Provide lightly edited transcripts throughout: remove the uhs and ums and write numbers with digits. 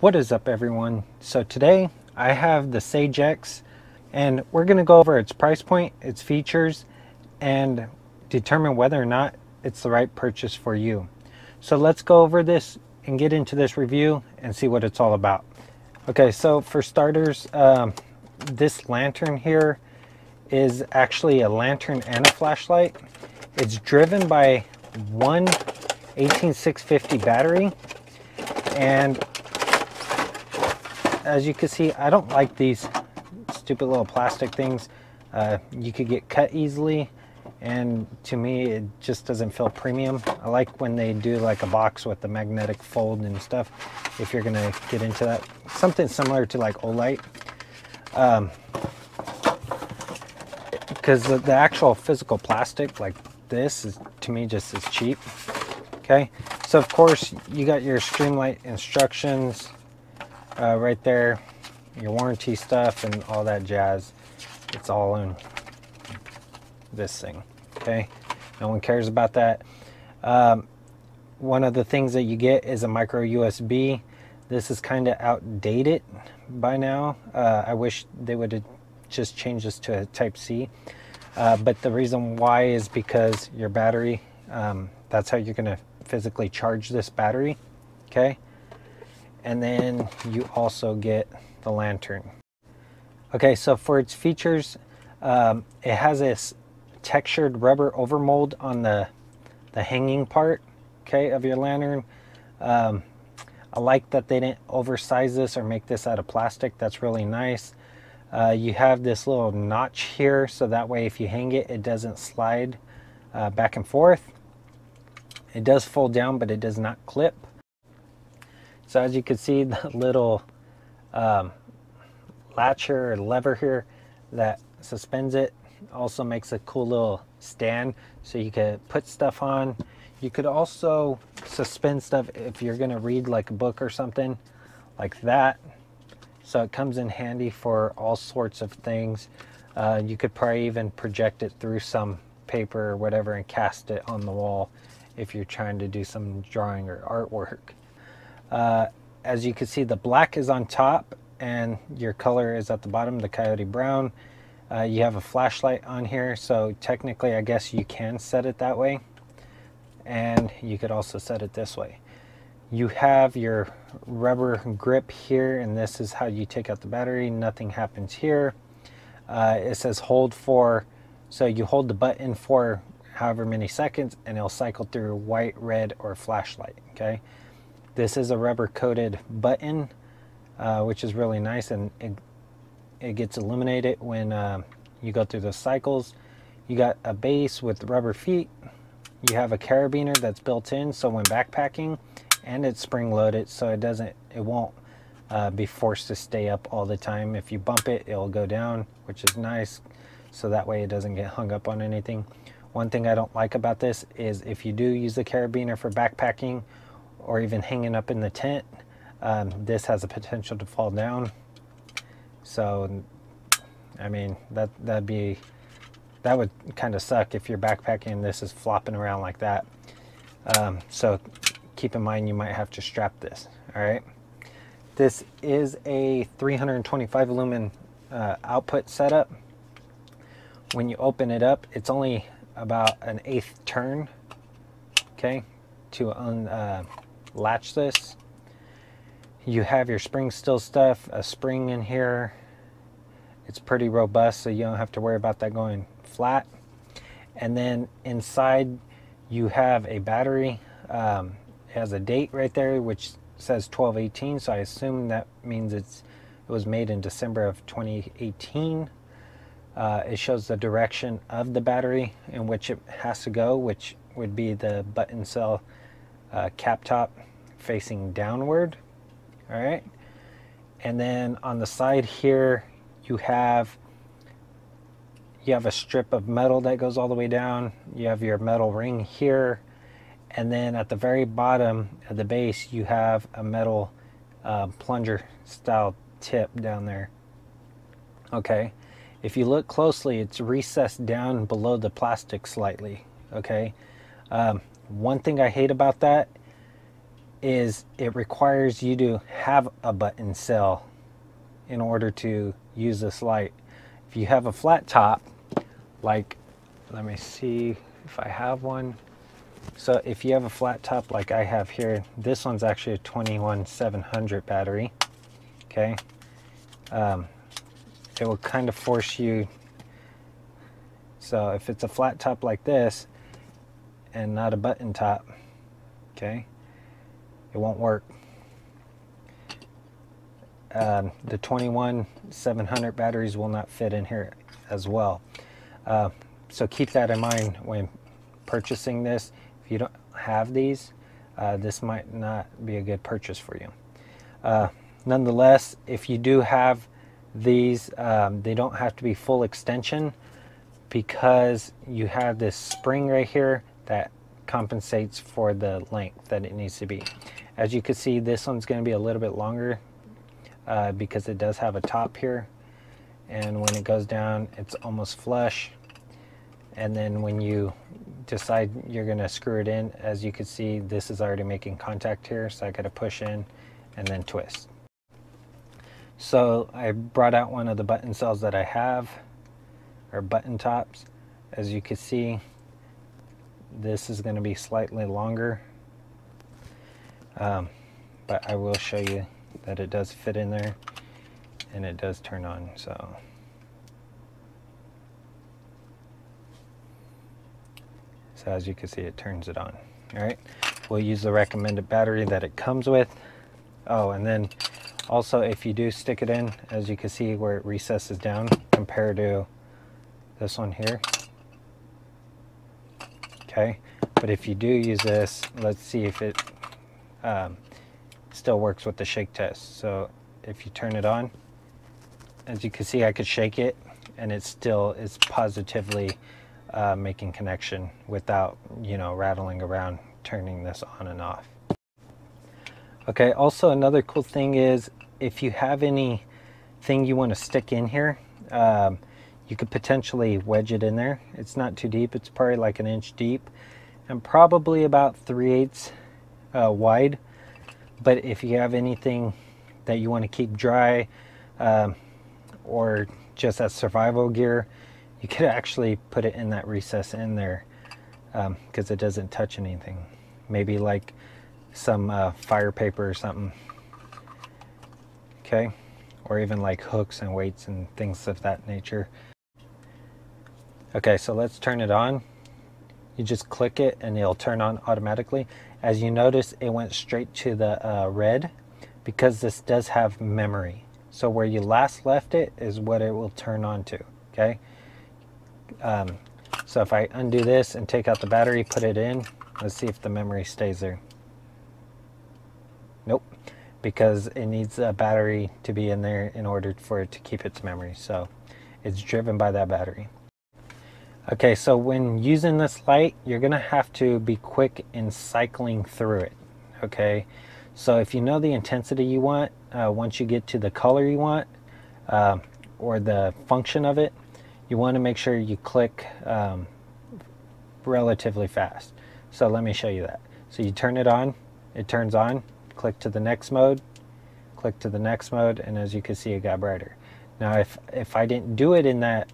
What is up, everyone? So today I have the Siege X, and we're going to go over its price point, its features, and determine whether or not it's the right purchase for you. So let's go over this and get into this review and see what it's all about. Okay, so for starters, this lantern here is actually a lantern and a flashlight. It's driven by one 18650 battery, and as you can see, I don't like these stupid little plastic things. You could get cut easily, and to me it just doesn't feel premium. I like when they do like a box with the magnetic fold and stuff, if you're gonna get into that. Something similar to like Olight. Because the actual physical plastic like this is, to me, just as cheap. Okay, so of course you got your Streamlight instructions right there, your warranty stuff and all that jazz. It's all in this thing. Okay, no one cares about that. One of the things that you get is a micro USB. This is kind of outdated by now. I wish they would have just changed this to a type C, but the reason why is because your battery, that's how you're going to physically charge this battery. Okay, and then you also get the lantern. Okay, so for its features, it has this textured rubber overmold on the hanging part, okay, of your lantern. I like that they didn't oversize this or make this out of plastic. That's really nice. You have this little notch here, so that way if you hang it, it doesn't slide back and forth. It does fold down, but it does not clip. So as you can see, the little latcher or lever here that suspends it also makes a cool little stand, so you could put stuff on. You could also suspend stuff if you're going to read like a book or something like that. So it comes in handy for all sorts of things. You could probably even project it through some paper or whatever and cast it on the wall if you're trying to do some drawing or artwork. As you can see, the black is on top and your color is at the bottom, the coyote brown. You have a flashlight on here, so technically I guess you can set it that way, and you could also set it this way. You have your rubber grip here, and this is how you take out the battery. Nothing happens here. It says hold for, so you hold the button for however many seconds and it'll cycle through white, red, or flashlight. Okay, this is a rubber coated button, which is really nice, and it gets illuminated when you go through the cycles. You got a base with rubber feet. You have a carabiner that's built in, so when backpacking, and it's spring loaded, so it won't be forced to stay up all the time. If you bump it, it'll go down, which is nice, so that way it doesn't get hung up on anything. One thing I don't like about this is if you do use the carabiner for backpacking or even hanging up in the tent, this has a potential to fall down. So I mean, that would kind of suck if you're backpacking and this is flopping around like that. So keep in mind you might have to strap this. All right, this is a 325 lumen output setup. When you open it up, it's only about an 1/8 turn, okay, to unlatch this. You have your spring still stuff, a spring in here. It's pretty robust, so you don't have to worry about that going flat. And then inside you have a battery. It has a date right there which says 12/18, so I assume that means it was made in December of 2018. It shows the direction of the battery in which it has to go, which would be the button cell cap top facing downward. All right, and then on the side here you have a strip of metal that goes all the way down. You have your metal ring here, and then at the very bottom at the base you have a metal plunger style tip down there. Okay, if you look closely, it's recessed down below the plastic slightly. Okay, one thing I hate about that is it requires you to have a button cell in order to use this light. If you have a flat top, like, let me see if I have one. So if you have a flat top like I have here, this one's actually a 21700 battery. Okay, it will kind of force you. So if it's a flat top like this and not a button top, okay, it won't work. The 21700 batteries will not fit in here as well. So keep that in mind when purchasing this. If you don't have these, this might not be a good purchase for you. Nonetheless, if you do have these, they don't have to be full extension, because you have this spring right here that compensates for the length that it needs to be. As you can see, this one's going to be a little bit longer because it does have a top here, and when it goes down it's almost flush. And then when you decide you're going to screw it in, as you can see, this is already making contact here, so I got to push in and then twist. So I brought out one of the button cells that I have, or button tops. As you can see, this is going to be slightly longer, but I will show you that it does fit in there and it does turn on. So as you can see, it turns it on. All right, we'll use the recommended battery that it comes with. Oh, and then also, if you do stick it in, as you can see where it recesses down compared to this one here. Okay, but if you do use this, let's see if it still works with the shake test. So if you turn it on, as you can see, I could shake it and it still is positively making connection without, you know, rattling around turning this on and off. Okay, also another cool thing is if you have anything you want to stick in here, you could potentially wedge it in there. It's not too deep. It's probably like 1 inch deep and probably about 3/8 wide. But if you have anything that you want to keep dry or just as survival gear, you could actually put it in that recess in there because it doesn't touch anything. Maybe like some fire paper or something. Okay, or even like hooks and weights and things of that nature. Okay, so let's turn it on. You just click it and it'll turn on automatically. As you notice, it went straight to the red because this does have memory. So where you last left it is what it will turn on to. Okay, so if I undo this and take out the battery, put it in, let's see if the memory stays there. Nope, because it needs a battery to be in there in order for it to keep its memory. So it's driven by that battery. Okay, so when using this light, you're gonna have to be quick in cycling through it. Okay, so if you know the intensity you want, once you get to the color you want, or the function of it, you want to make sure you click relatively fast. So let me show you that. So you turn it on, it turns on, click to the next mode, click to the next mode, and as you can see, it got brighter. Now if I didn't do it in that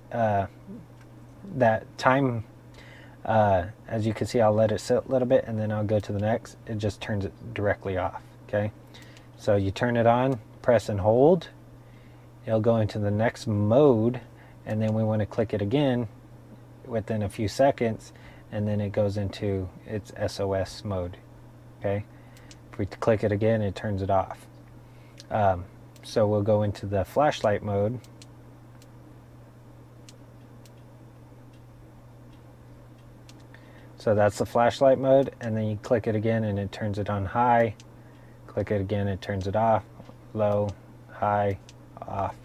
that time, as you can see, I'll let it sit a little bit and then I'll go to the next. It just turns it directly off. Okay, so you turn it on, press and hold, it'll go into the next mode, and then we want to click it again within a few seconds, and then it goes into its SOS mode. Okay, if we click it again, it turns it off. So we'll go into the flashlight mode. So that's the flashlight mode, and then you click it again and it turns it on high. Click it again, it turns it off. Low, high, off.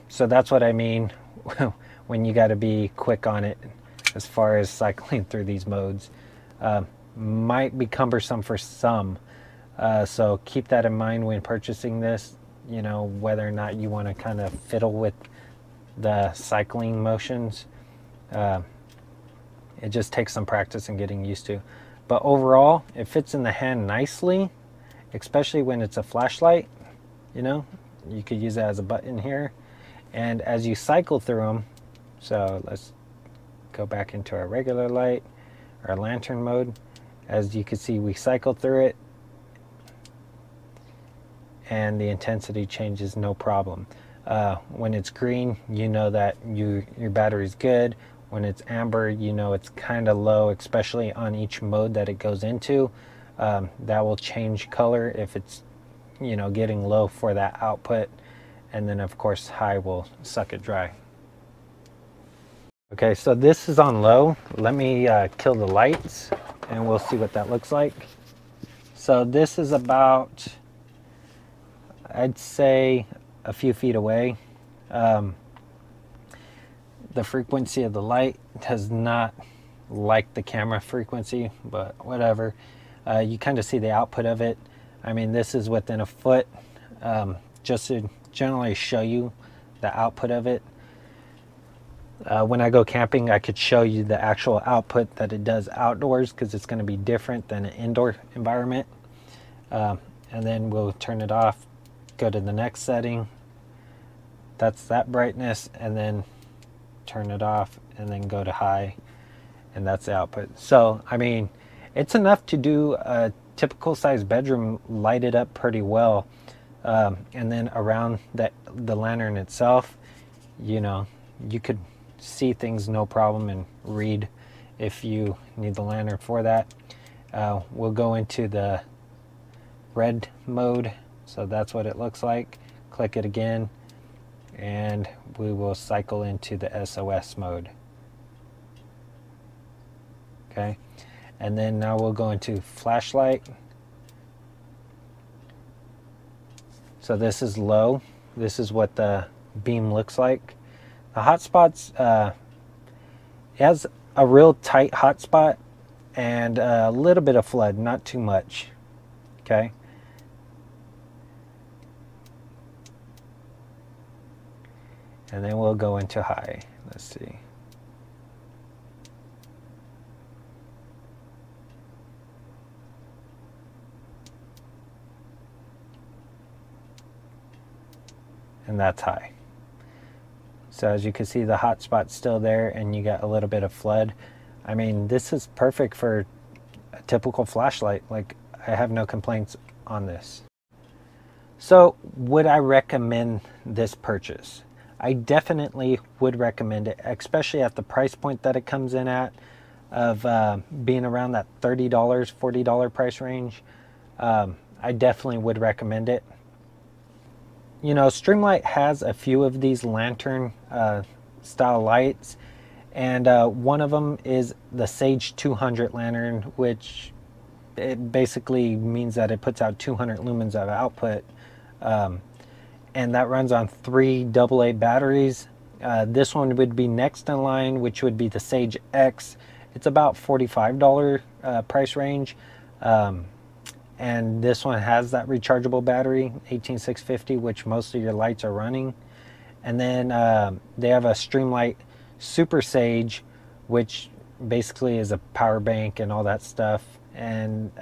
So that's what I mean when you got to be quick on it as far as cycling through these modes. Might be cumbersome for some, so keep that in mind when purchasing this, you know, whether or not you want to kind of fiddle with the cycling motions. It just takes some practice and getting used to. But overall, it fits in the hand nicely. especially when it's a flashlight. You know, you could use it as a button here. And as you cycle through them, so let's go back into our regular light, our lantern mode. As you can see, we cycle through it and the intensity changes no problem. When it's green, you know that your battery's good. When it's amber, you know it's kind of low, especially on each mode that it goes into. That will change color if it's, you know, getting low for that output. And then of course high will suck it dry. Okay, so this is on low. Let me kill the lights and we'll see what that looks like. So this is about, I'd say, a few feet away. The frequency of the light does not like the camera frequency, but whatever. You kind of see the output of it. I mean, this is within a foot, just to generally show you the output of it. When I go camping, I could show you the actual output that it does outdoors, because it's going to be different than an indoor environment. And then we'll turn it off, go to the next setting. That's that brightness, and then turn it off and then go to high, and that's the output. So I mean, it's enough to do a typical size bedroom lighted up pretty well. And then around the lantern itself, you know, you could see things no problem and read if you need the lantern for that. We'll go into the red mode, so that's what it looks like. Click it again and we will cycle into the SOS mode. Okay, and then now we'll go into flashlight. So this is low. This is what the beam looks like. The hotspots, it has a real tight hotspot and a little bit of flood, not too much. Okay. And then we'll go into high. Let's see. And that's high. So as you can see, the hotspot's still there and you got a little bit of flood. I mean, this is perfect for a typical flashlight. Like, I have no complaints on this. So would I recommend this purchase? I definitely would recommend it, especially at the price point that it comes in at, of being around that $30, $40 price range. I definitely would recommend it. You know, Streamlight has a few of these lantern style lights, and one of them is the Sage 200 lantern, which it basically means that it puts out 200 lumens of output. And that runs on 3 AA batteries. This one would be next in line, which would be the Siege X. It's about $45 price range. And this one has that rechargeable battery, 18650, which most of your lights are running. And then they have a Streamlight Super Sage, which basically is a power bank and all that stuff. And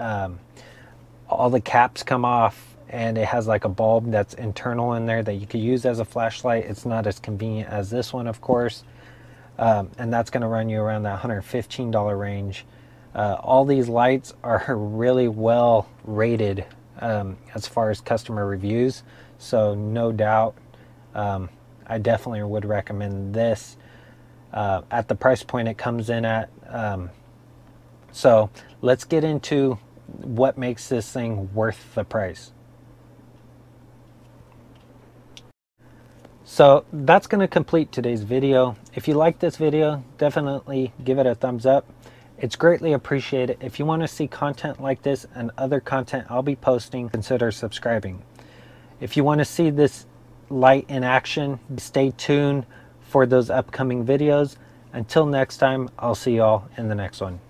all the caps come off, and it has like a bulb that's internal in there that you could use as a flashlight. It's not as convenient as this one, of course. And that's going to run you around that $115 range. All these lights are really well rated as far as customer reviews, so no doubt I definitely would recommend this at the price point it comes in at. So let's get into what makes this thing worth the price. So that's going to complete today's video. If you like this video, definitely give it a thumbs up. It's greatly appreciated. If you want to see content like this and other content I'll be posting, consider subscribing. If you want to see this light in action, stay tuned for those upcoming videos. Until next time, I'll see y'all in the next one.